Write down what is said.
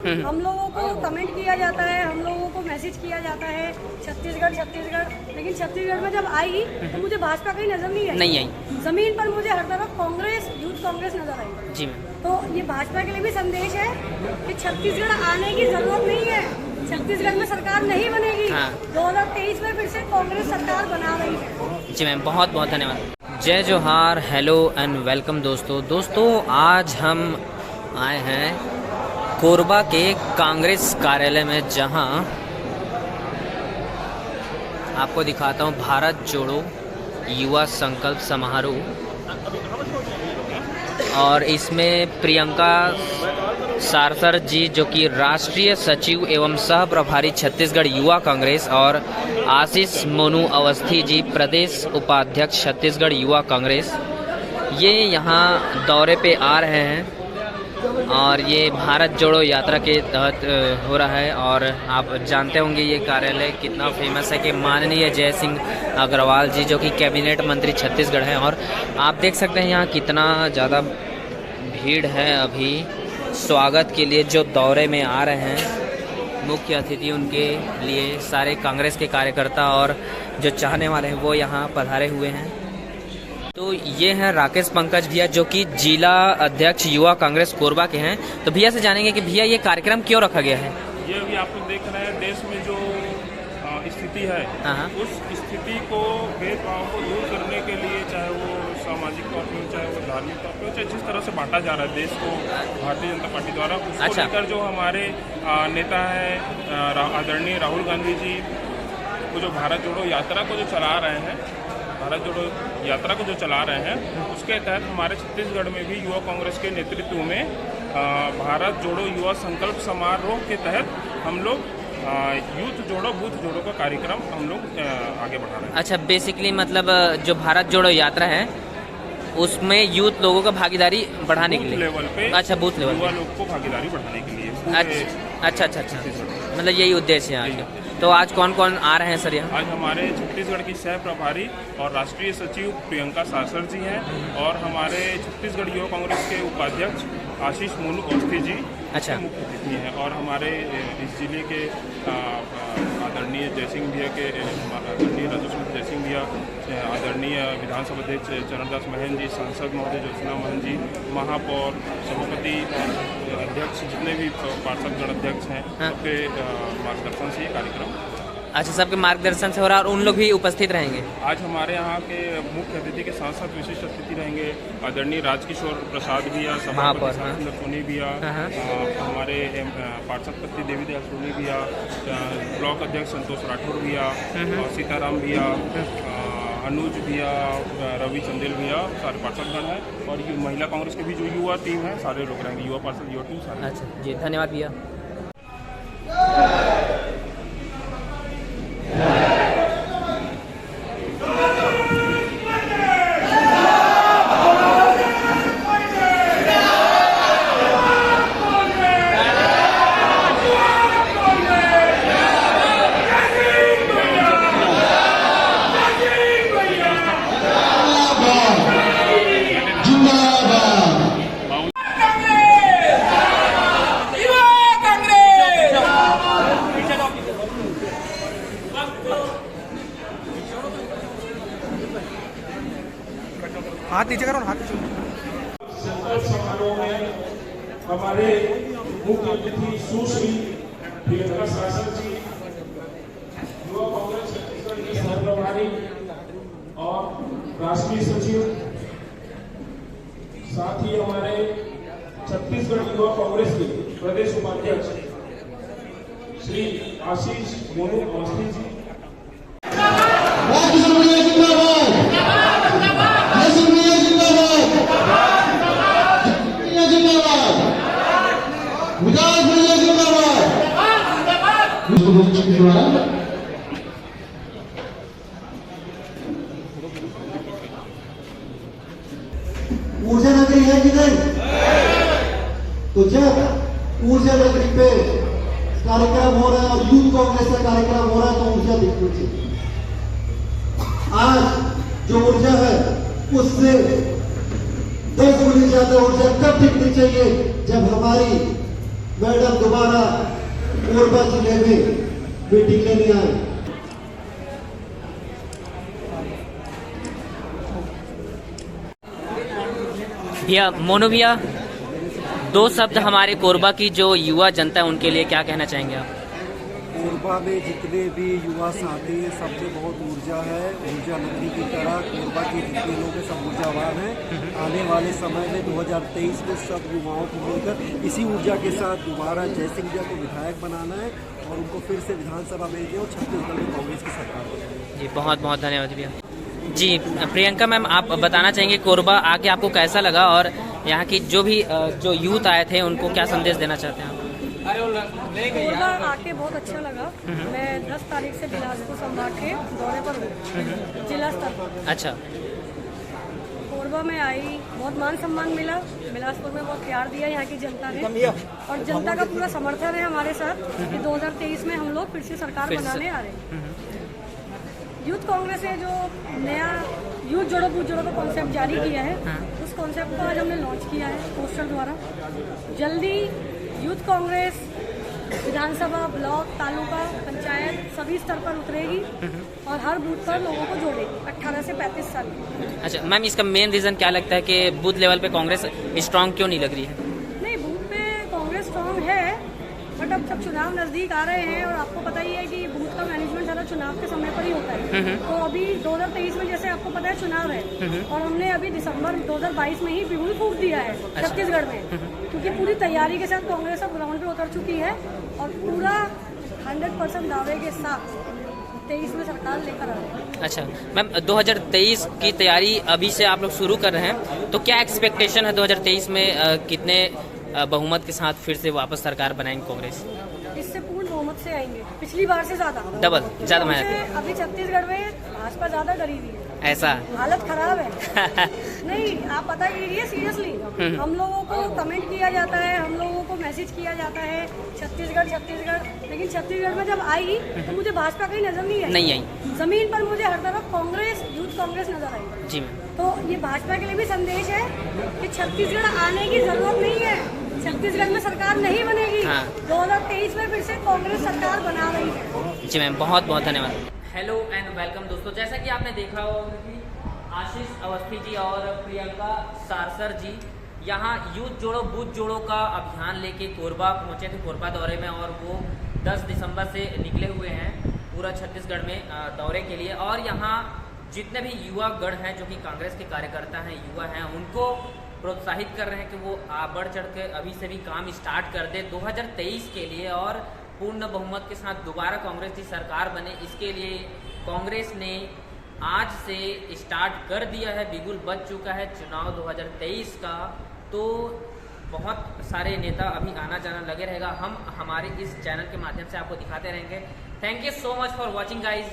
हम लोगों को कमेंट किया जाता है, हम लोगों को मैसेज किया जाता है छत्तीसगढ़, लेकिन छत्तीसगढ़ में जब आई तो मुझे भाजपा कहीं नजर नहीं आई। जमीन पर मुझे हर तरफ कांग्रेस, यूथ कांग्रेस नजर आई जी। तो ये भाजपा के लिए भी संदेश है कि छत्तीसगढ़ आने की जरूरत नहीं है, छत्तीसगढ़ में सरकार नहीं बनेगी। 2023 में फिर से कांग्रेस सरकार बना रही है जी मैम। बहुत बहुत धन्यवाद। जय जोहार, हेलो एंड वेलकम दोस्तों। आज हम आए हैं कोरबा के कांग्रेस कार्यालय में, जहां आपको दिखाता हूं भारत जोड़ो युवा संकल्प समारोह, और इसमें प्रियंका सारसर जी जो कि राष्ट्रीय सचिव एवं सह प्रभारी छत्तीसगढ़ युवा कांग्रेस, और आशीष मोनू अवस्थी जी प्रदेश उपाध्यक्ष छत्तीसगढ़ युवा कांग्रेस, ये यहाँ दौरे पे आ रहे हैं। और ये भारत जोड़ो यात्रा के तहत हो रहा है। और आप जानते होंगे ये कार्यालय कितना फेमस है कि माननीय जय सिंह अग्रवाल जी जो कि कैबिनेट मंत्री छत्तीसगढ़ हैं, और आप देख सकते हैं यहाँ कितना ज़्यादा भीड़ है अभी स्वागत के लिए जो दौरे में आ रहे हैं। मुख्य अतिथि उनके लिए सारे कांग्रेस के कार्यकर्ता और जो चाहने वाले हैं वो यहाँ पधारे हुए हैं। तो ये हैं राकेश पंकज भैया जो कि जिला अध्यक्ष युवा कांग्रेस कोरबा के हैं। तो भैया से जानेंगे कि भैया ये कार्यक्रम क्यों रखा गया है। ये अभी आप लोग देख रहे हैं देश में जो स्थिति है, उस स्थिति को, भेदभाव को दूर करने के लिए, चाहे वो सामाजिक तौर पर, चाहे वो धार्मिक तौर पर, चाहे जिस तरह से बांटा जा रहा है देश को भारतीय जनता पार्टी द्वारा, उसको लेकर जो हमारे नेता हैं आदरणीय राहुल गांधी जी को जो भारत जोड़ो यात्रा को जो चला रहे हैं, उसके तहत हमारे छत्तीसगढ़ में भी युवा कांग्रेस के नेतृत्व में भारत जोड़ो युवा संकल्प समारोह के तहत हम लोग यूथ जोड़ो बूथ जोड़ो का कार्यक्रम हम लोग आगे बढ़ा रहे हैं। अच्छा, बेसिकली मतलब जो भारत जोड़ो यात्रा है उसमें यूथ लोगों का भागीदारी बढ़ाने के लिए लेवल पे, अच्छा बूथ लेवल युवा लोग को भागीदारी बढ़ाने के लिए। अच्छा, मतलब यही उद्देश्य है आज। तो आज कौन कौन आ रहे हैं सर यहाँ? आज हमारे छत्तीसगढ़ की सह प्रभारी और राष्ट्रीय सचिव प्रियंका सारसर जी हैं, और हमारे छत्तीसगढ़ युवा कांग्रेस के उपाध्यक्ष आशीष मोनू अवस्थी जी मुख्य अतिथि हैं, और हमारे इस जिले के आदरणीय जयसिंह भैया के आदरणीय राजस्व जयसिंह भैया, आदरणीय विधानसभा अध्यक्ष चरणदास महन जी, सांसद महोदय ज्योत्सना महन जी, महापौर, सभापति, अध्यक्ष, जितने भी पार्षदगण अध्यक्ष हैं, सबके मार्गदर्शन से ये कार्यक्रम। अच्छा, सबके मार्गदर्शन से हो रहा है, और उन लोग भी उपस्थित रहेंगे। आज हमारे यहाँ के मुख्य अतिथि के साथ साथ विशिष्ट अतिथि रहेंगे आदरणीय राजकिशोर प्रसाद भैया, सभापति सोनी भैया, हमारे पार्षद पति देवी दयाल सोनी भैया, ब्लॉक अध्यक्ष संतोष राठौर भैया, सीताराम भैया, अनुज भैया, रवि चंदेल भैया, सारे पार्षदगण हैं, और ये महिला कांग्रेस के भी जो युवा टीम है सारे लोग रहेंगे, युवा पार्षद, युवा टीम सारे। अच्छा जी, धन्यवाद भैया। हाथ नीचे करो, हाथ नीचे। समारोह में हमारे मुख्य अतिथि सुश्री प्रियंका सारसर जी, युवा कांग्रेस छत्तीसगढ़ की सह प्रभारी और राष्ट्रीय सचिव, साथ ही हमारे छत्तीसगढ़ युवा कांग्रेस के प्रदेश उपाध्यक्ष श्री आशीष मोनू अवस्थी जी। ऊर्जा नगरी है कि नहीं? तो जब ऊर्जा नगरी पे कार्यक्रम हो रहा है और यूथ कांग्रेस का कार्यक्रम हो रहा है तो ऊर्जा दिखनी चाहिए। आज जो ऊर्जा है उससे 10 गुनी ज्यादा ऊर्जा तब दिखनी चाहिए जब हमारी मैडम दोबारा कोरबा जिले में मीटिंग लेने आए। भैया मोनू भैया, 2 शब्द हमारे कोरबा की जो युवा जनता है उनके लिए क्या कहना चाहेंगे आप? कोरबा में जितने भी युवा साथी हैं सब में बहुत ऊर्जा है, ऊर्जा नगरी की तरह कोरबा के जितने लोग हैं सब ऊर्जावान हैं। आने वाले समय में 2023 में सब युवाओं को मिलकर इसी ऊर्जा के साथ दोबारा जयसिंह भैया को विधायक बनाना है और उनको फिर से विधानसभा भेजें और छत्तीसगढ़ में कांग्रेस की सरकार बनाए। जी बहुत बहुत धन्यवाद भैया। जी प्रियंका मैम, आप बताना चाहेंगे कोरबा आके आपको कैसा लगा और यहाँ की जो भी जो यूथ आए थे उनको क्या संदेश देना चाहते हैं आप? कोरबा आके बहुत अच्छा लगा। मैं 10 तारीख से बिलासपुर संभाग के दौरे पर हूँ, जिला स्तर पर। अच्छा। कोरबा में आई, बहुत मान सम्मान मिला। बिलासपुर में बहुत प्यार दिया यहाँ की जनता ने और जनता का पूरा समर्थन है हमारे साथ कि 2023 में हम लोग फिर से सरकार बनाने आ रहे हैं। यूथ कांग्रेस ने जो नया यूथ जोड़ो बूथ जोड़ो का कॉन्सेप्ट जारी किया है, उस कॉन्सेप्ट को आज हमने लॉन्च किया है पोस्टर द्वारा। जल्दी यूथ कांग्रेस विधानसभा, ब्लॉक, तालुका, पंचायत सभी स्तर पर उतरेगी और हर बूथ पर लोगों को जोड़ेगी 18 से 35 साल। अच्छा मैम, इसका मेन रीज़न क्या लगता है कि बूथ लेवल पे कांग्रेस स्ट्रांग क्यों नहीं लग रही है? नहीं, बूथ पे कांग्रेस स्ट्रांग है, बट अब जब चुनाव नज़दीक आ रहे हैं और आपको पता ही है कि बूथ का मैनेजमेंट ज़्यादा चुनाव के समय पर ही होता है। तो अभी 2023 में जैसे आपको पता है चुनाव है और हमने अभी दिसंबर 2022 में ही बिगुल फूंक दिया है छत्तीसगढ़ में, क्योंकि पूरी तैयारी के साथ कांग्रेस अब ग्राउंड पे उतर चुकी है और पूरा 100% दावे के साथ 23 में सरकार लेकर आ रही है। अच्छा मैम, 2023 की तैयारी अभी से आप लोग शुरू कर रहे हैं, तो क्या एक्सपेक्टेशन है 2023 में कितने बहुमत के साथ फिर से वापस सरकार बनाएंगे कांग्रेस? इससे पूर्ण बहुमत से आएंगे, पिछली बार से ज्यादा ज़्यादा मेहनत। अभी छत्तीसगढ़ में भाजपा ज्यादा गरीबी है, ऐसा हालत खराब है। नहीं, आप पता कीजिए सीरियसली, हम लोगों को कमेंट किया जाता है, हम लोगों को मैसेज किया जाता है छत्तीसगढ़ छत्तीसगढ़, लेकिन छत्तीसगढ़ में जब आई तो मुझे भाजपा कहीं नजर नहीं आई। जमीन पर मुझे हर तरफ कांग्रेस, यूथ कांग्रेस नजर आई। जी मैम। तो ये भाजपा के लिए भी संदेश है कि छत्तीसगढ़ आने की जरूरत नहीं है, छत्तीसगढ़ में सरकार नहीं बनेगी। 2023 में फिर से कांग्रेस सरकार बना रही है। जी मैम, बहुत बहुत धन्यवाद। हेलो एंड वेलकम दोस्तों, जैसा कि आपने देखा हो कि आशीष अवस्थी जी और प्रियंका सारसर जी यहाँ यूथ जोड़ो बूथ जोड़ो का अभियान लेके कोरबा पहुँचे थे, कोरबा दौरे में, और वो 10 दिसंबर से निकले हुए हैं पूरा छत्तीसगढ़ में दौरे के लिए। और यहाँ जितने भी युवा गण हैं जो कि कांग्रेस के कार्यकर्ता हैं, युवा हैं, उनको प्रोत्साहित कर रहे हैं कि वो बढ़ चढ़ के अभी से भी काम स्टार्ट कर दे 2023 के लिए और पूर्ण बहुमत के साथ दोबारा कांग्रेस की सरकार बने। इसके लिए कांग्रेस ने आज से स्टार्ट कर दिया है, बिगुल बज चुका है चुनाव 2023 का। तो बहुत सारे नेता अभी आना जाना लगे रहेगा, हम हमारे इस चैनल के माध्यम से आपको दिखाते रहेंगे। Thank you so much for watching guys.